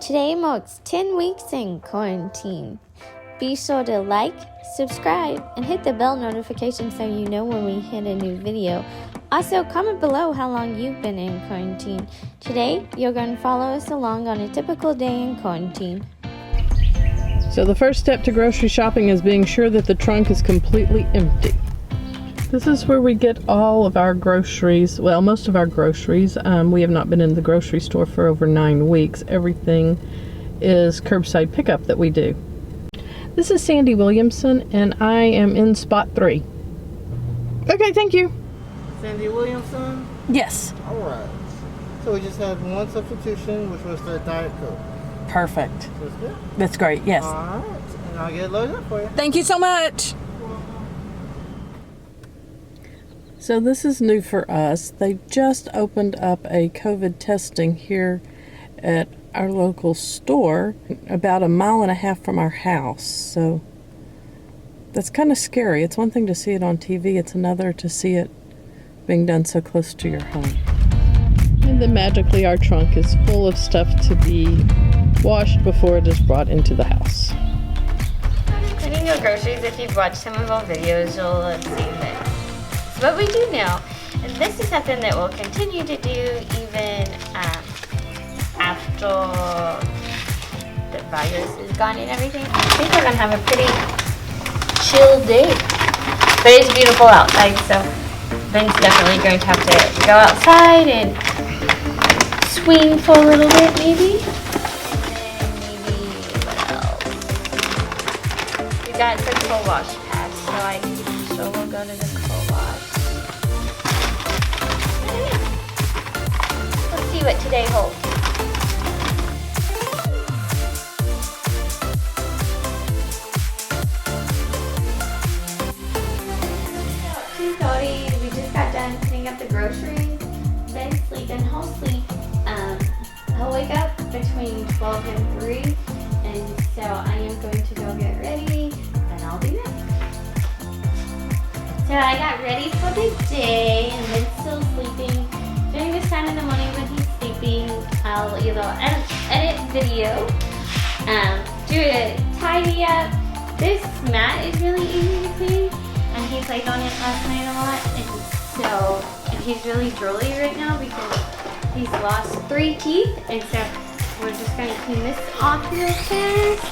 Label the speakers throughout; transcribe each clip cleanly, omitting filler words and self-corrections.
Speaker 1: Today marks 10 weeks in quarantine. Be sure to like, subscribe, and hit the bell notification so you know when we hit a new video. Also, comment below how long you've been in quarantine. Today, you're going to follow us along on a typical day in quarantine.
Speaker 2: So the first step to grocery shopping is being sure that the trunk is completely empty. This is where we get all of our groceries, well, most of our groceries. We have not been in the grocery store for over 9 weeks. Everything is curbside pickup that we do. This is Sandy Williamson, and I am in spot 3. Okay, thank you.
Speaker 3: Sandy Williamson?
Speaker 4: Yes.
Speaker 3: All right. So we just had one substitution, which was the Diet Coke.
Speaker 4: Perfect.
Speaker 3: That's good?
Speaker 4: That's great, yes.
Speaker 3: All right. And I'll get it loaded up for you.
Speaker 4: Thank you so much.
Speaker 2: So this is new for us. They just opened up a COVID testing here at our local store about 1.5 miles from our house. So that's kind of scary. It's one thing to see it on TV. It's another to see it being done so close to your home. And then magically our trunk is full of stuff to be washed before it is brought into the house.
Speaker 1: Cleaning your groceries, if you've watched some of our videos, you'll have seen that. It's what we do now. And this is something that we'll continue to do even after the virus is gone and everything. I think we're gonna have a pretty chill day. But it's beautiful outside, so Ben's definitely going to have to go outside and swing for a little bit, maybe. And maybe what else? We got the co-wash pad, so we'll go to the co-wash. Let's see what today holds. We just got done putting up the groceries. Ben's sleeping. He'll sleep. He'll wake up between 12 and 3, and so I am going to go get ready, and I'll do that. So I got ready for the day, and Ben's still sleeping. During this time in the morning when he's sleeping, I'll either edit video, do a tidy up. This mat is really easy to clean. And he played on it last night a lot, and he's really drooly right now because he's lost 3 teeth, and so we're just going to clean this off real fast.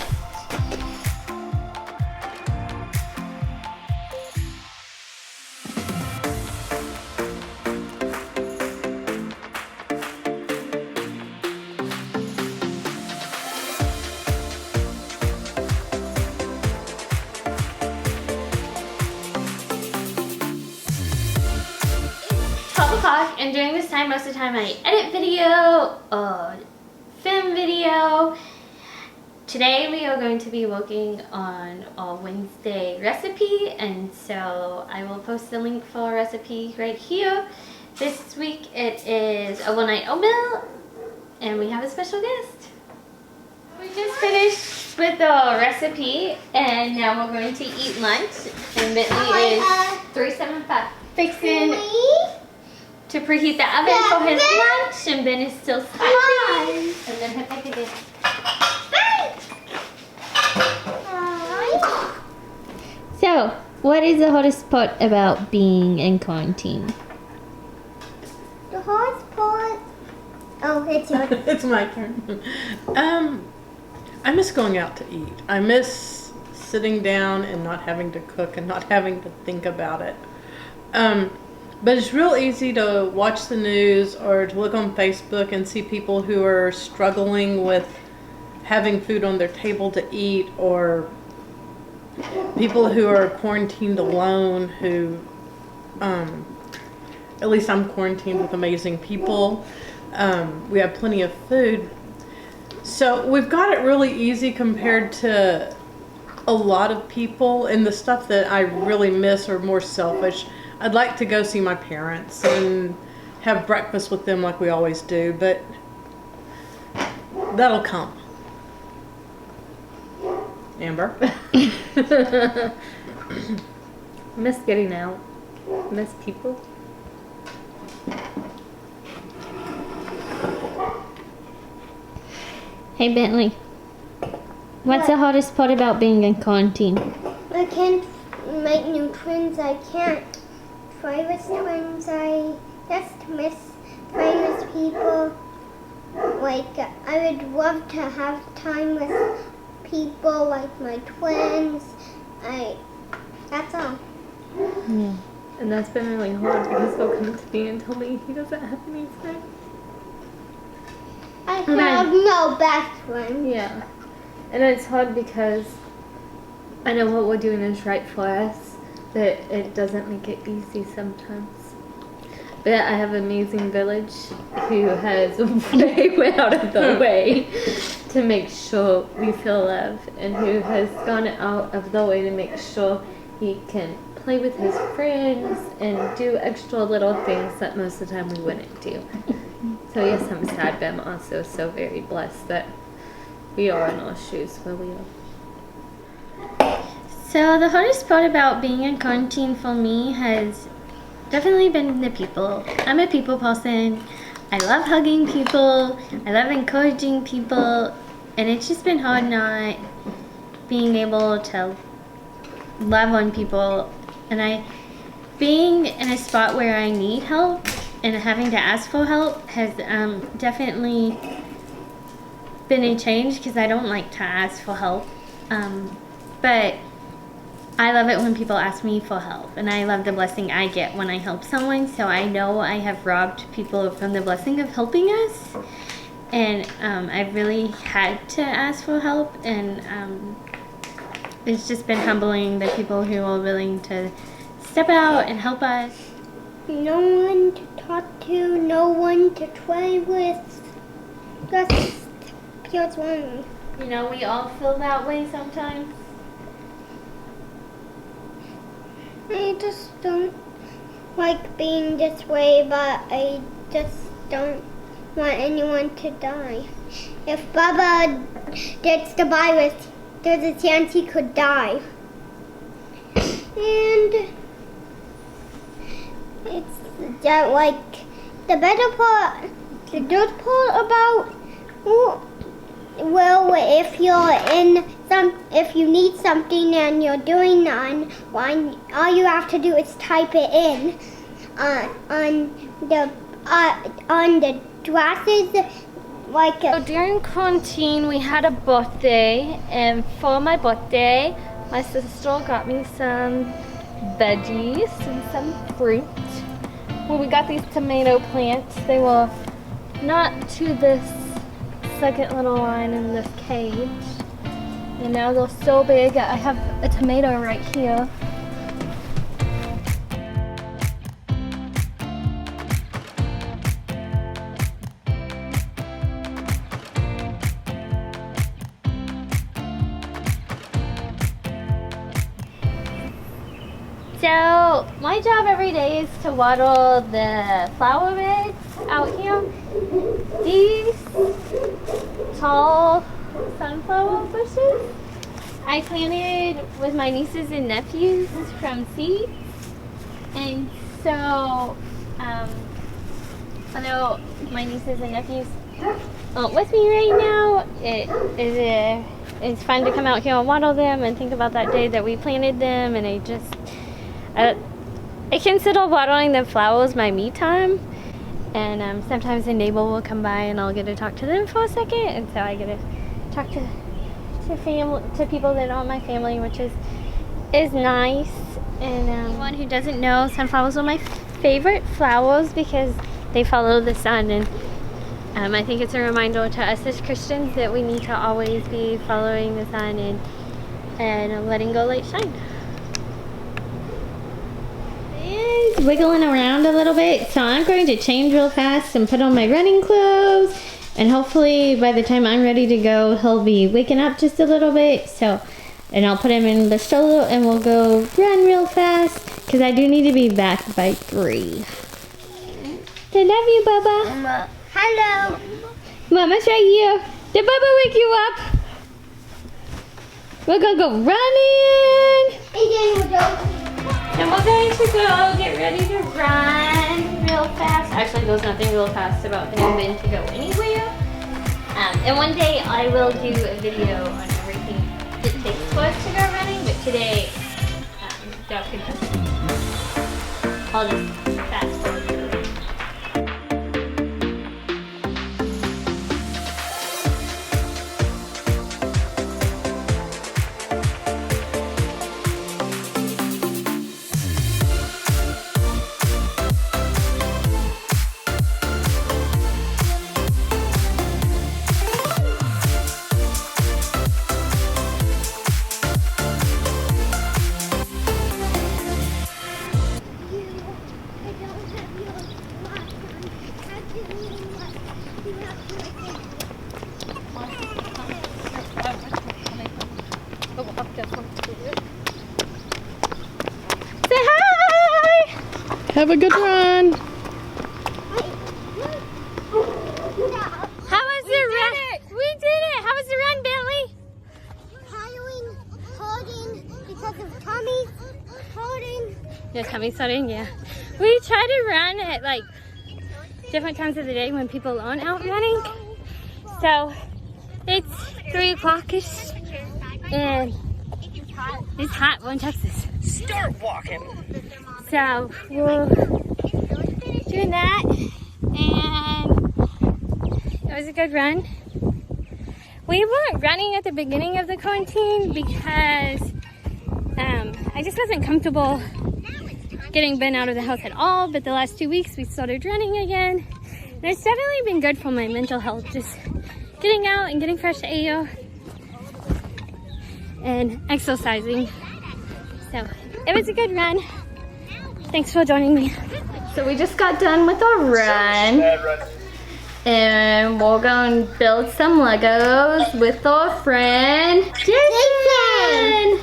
Speaker 1: And during this time, most of the time I edit video or film video. Today we are going to be working on our Wednesday recipe, and so I will post the link for our recipe right here. This week it is overnight oatmeal, and we have a special guest. We just finished with our recipe, and now we're going to eat lunch, and Bentley is 375 fixing to preheat the oven for his lunch, and Ben is still sleeping. And then he'll take it in. So, what is the hardest part about being in quarantine?
Speaker 5: The hardest part? Oh, it's yours.
Speaker 2: It's my turn. I miss going out to eat. I miss sitting down and not having to cook and not having to think about it. But it's real easy to watch the news or to look on Facebook and see people who are struggling with having food on their table to eat, or people who are quarantined alone who, at least I'm quarantined with amazing people. We have plenty of food. So we've got it really easy compared to a lot of people, and the stuff that I really miss are more selfish. I'd like to go see my parents and have breakfast with them like we always do, but that'll come. Amber?
Speaker 1: Miss getting out. Miss people. Hey Bentley, what's the hardest part about being in quarantine?
Speaker 5: I can't make new twins. I can't play with twins. I just miss playing with people. Like, I would love to have time with people like my twins. That's all.
Speaker 1: Yeah. And that's been really hard because they'll come to me and tell me he doesn't have any friends.
Speaker 5: I have no best friend.
Speaker 1: Yeah. And it's hard because I know what we're doing is right for us, but it doesn't make it easy sometimes. But I have an amazing village who has way out of the way to make sure we feel love, and who has gone out of the way to make sure he can play with his friends and do extra little things that most of the time we wouldn't do. So yes, I'm sad, but I'm also so very blessed that we are in our shoes where we are. So the hardest part about being in quarantine for me has definitely been the people. I'm a people person. I love hugging people. I love encouraging people. And it's just been hard not being able to love on people. And being in a spot where I need help and having to ask for help has definitely been a change, because I don't like to ask for help. But I love it when people ask me for help, and I love the blessing I get when I help someone. So I know I have robbed people from the blessing of helping us, and I've really had to ask for help, and it's just been humbling, the people who are willing to step out and help us.
Speaker 5: No one to talk to, no one to play with. That's feels lonely.
Speaker 1: You know, we all feel that way sometimes.
Speaker 5: I just don't like being this way, but I just don't want anyone to die. If Bubba gets the virus, there's a chance he could die. And it's that, like, the better part, the good part about, well, if you need something and you're doing online, all you have to do is type it in on the glasses.
Speaker 1: So during quarantine, we had a birthday, and for my birthday, my sister got me some veggies and some fruit. Well, we got these tomato plants. They were not to this second little line in this cage, and now they're so big. I have a tomato right here. So my job every day is to water the flower beds out here. These tall sunflower bushes I planted with my nieces and nephews from seeds. And so, although my nieces and nephews aren't with me right now, it's fun to come out here and water them and think about that day that we planted them. And I consider watering the flowers my me time, and sometimes a neighbor will come by and I'll get to talk to them for a second, and so I get to talk to people that aren't my family, which is nice. And anyone who doesn't know, sunflowers are my favorite flowers because they follow the sun, and I think it's a reminder to us as Christians that we need to always be following the sun and letting go light shine. It's wiggling around a little bit, so I'm going to change real fast and put on my running clothes, and hopefully by the time I'm ready to go, he'll be waking up just a little bit. And I'll put him in the stroller and we'll go run real fast, because I do need to be back by 3. I love you, Bubba.
Speaker 5: Hello.
Speaker 1: Mama's right here. Did Bubba wake you up? We're gonna go running. And we're going to go get ready to run real fast. Actually, there's nothing real fast about him to go anywhere. And one day I will do a video on everything it takes for us to go running, but today, Josh can just, I'll just fast forward through it. Say hi!
Speaker 2: Have a good run.
Speaker 1: How was the run? We did it! How was the run, Bentley?
Speaker 5: Tiring, holding, because of Tommy's holding.
Speaker 1: Yeah, tummy starting, yeah. We try to run at like different times of the day when people aren't out running. So it's 3 o'clock-ish and it's hot. We're in Texas.
Speaker 4: Start walking.
Speaker 1: So we're doing that and it was a good run. We weren't running at the beginning of the quarantine because I just wasn't comfortable getting Ben out of the house at all, but the last 2 weeks we started running again. And it's definitely been good for my mental health, just getting out and getting fresh air and exercising. So it was a good run. Thanks for joining me. So we just got done with our run. And we're going to build some Legos with our friend Jason.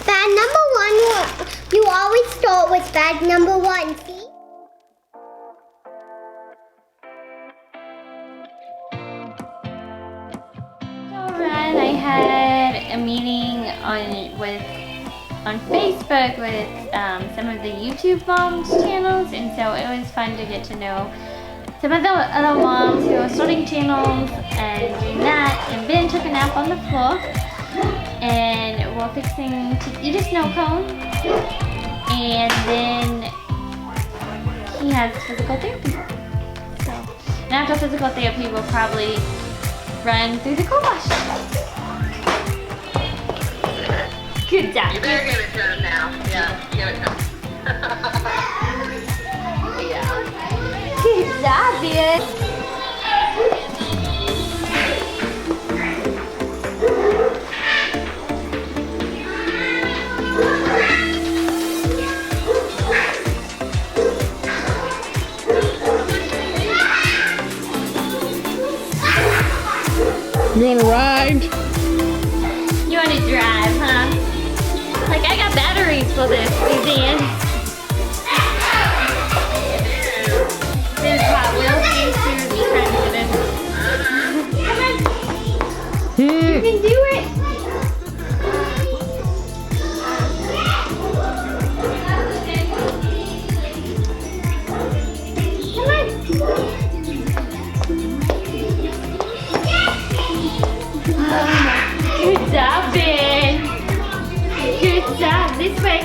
Speaker 5: Bag number one, you always start with bag number one, see?
Speaker 1: Run, I had a meeting on Facebook with some of the YouTube moms channels, and so it was fun to get to know some of the other moms who are starting channels and doing that. And Ben took a nap on the floor, and we're fixing to eat a snow cone, and then he has physical therapy. So, and after physical therapy, we'll probably run through the car wash. Good job.
Speaker 6: You better give it to him now. Yeah, give it to him. Yeah.
Speaker 1: Good job, Ben.
Speaker 2: You want to ride?
Speaker 1: You want to drive, huh? Like, I got batteries for this, Suzanne. This Hot Wheels thing too, just trying to get in. Come on. You can do it. Come on. Good job, Ben. Good job. This way.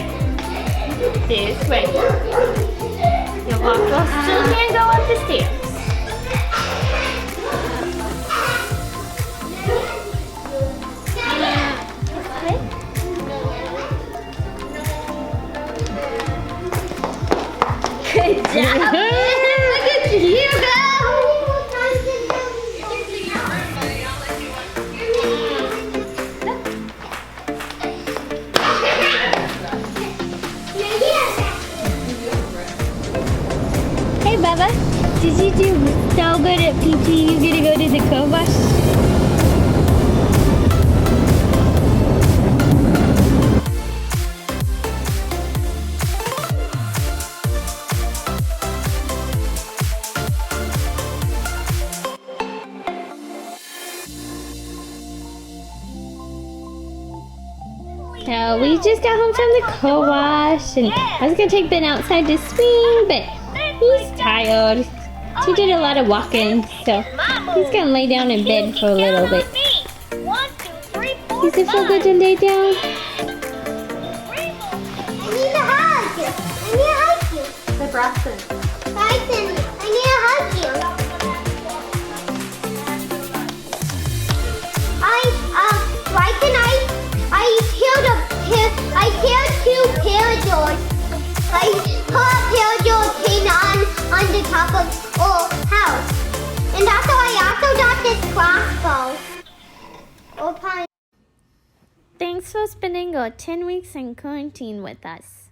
Speaker 1: This way. Your walk still can't go up the stairs. Good job. Look at you go. Hey Bubba, did you do so good at PT? You gonna go to the car wash? So we just got home from the car wash, and I was gonna take Ben outside to swing, but he's tired. He did a lot of walking, so he's gonna lay down in bed for a little bit. Does it feel good to lay down?
Speaker 5: I need a hug. I need a hug you.
Speaker 1: The Bryson.
Speaker 5: Bryson, I need a hug you. Bryson, I killed two paradoors. I put a parador pin on the top of our house. And also I also got this crossbow.
Speaker 1: Thanks for spending our 10 weeks in quarantine with us.